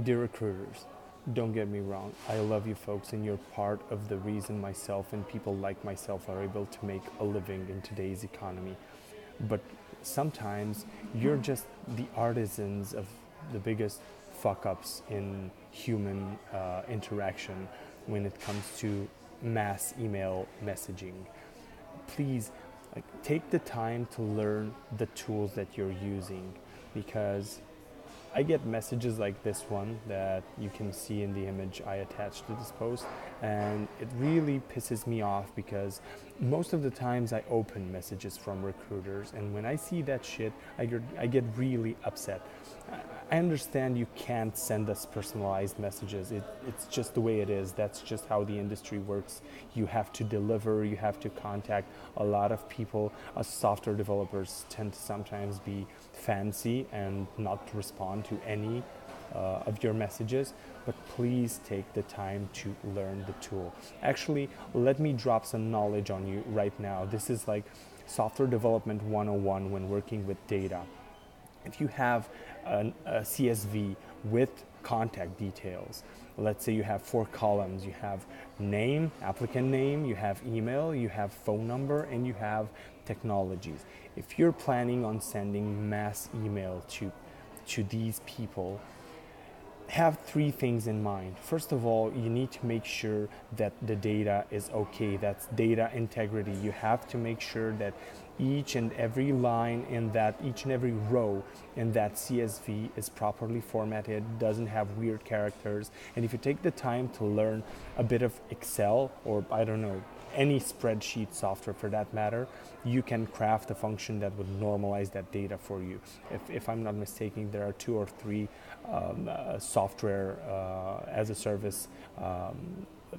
Dear recruiters, don't get me wrong, I love you folks and you're part of the reason myself and people like myself are able to make a living in today's economy. But sometimes you're just the artisans of the biggest fuck ups in human interaction when it comes to mass email messaging. Please take the time to learn the tools that you're using, because I get messages like this one that you can see in the image I attached to this post, and it really pisses me off because most of the times I open messages from recruiters, and when I see that shit, I get really upset. I understand you can't send us personalized messages. It's just the way it is. That's just how the industry works. You have to deliver, you have to contact a lot of people. Us software developers tend to sometimes be fancy and not respond to any of your messages, but please take the time to learn the tool. Actually, let me drop some knowledge on you right now. This is like software development 101 when working with data. If you have a CSV with contact details, let's say you have 4 columns, you have name, applicant name, you have email, you have phone number, and you have technologies. If you're planning on sending mass email to these people, have 3 things in mind. First of all, you need to make sure that the data is okay. That's data integrity. You have to make sure that each and every line in that, each and every row in that CSV is properly formatted, doesn't have weird characters. And if you take the time to learn a bit of Excel, or I don't know, any spreadsheet software for that matter, you can craft a function that would normalize that data for you. If I'm not mistaken, there are 2 or 3 software as a service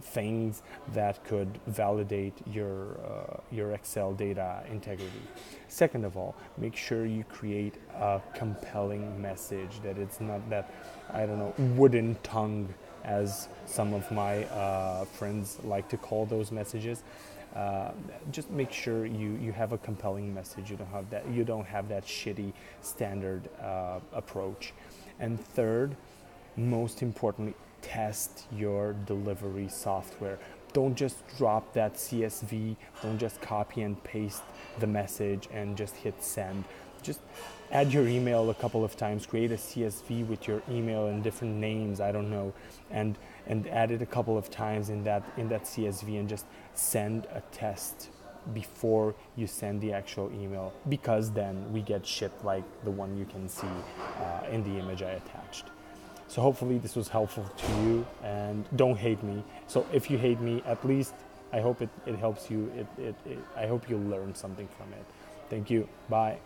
things that could validate your Excel data integrity. Second of all, make sure you create a compelling message, that it's not that, I don't know, wooden tongue, as some of my friends like to call those messages. Just make sure you have a compelling message. You don't have that shitty standard approach. And third, most importantly, test your delivery software. Don't just drop that CSV, don't just copy and paste the message and just hit send. Just add your email a couple of times, create a CSV with your email and different names, I don't know, and add it a couple of times in that CSV, and just send a test before you send the actual email, because then we get shit like the one you can see in the image I attached. So hopefully this was helpful to you, and don't hate me. So if you hate me, at least I hope it helps you. I hope you learn something from it. Thank you. Bye.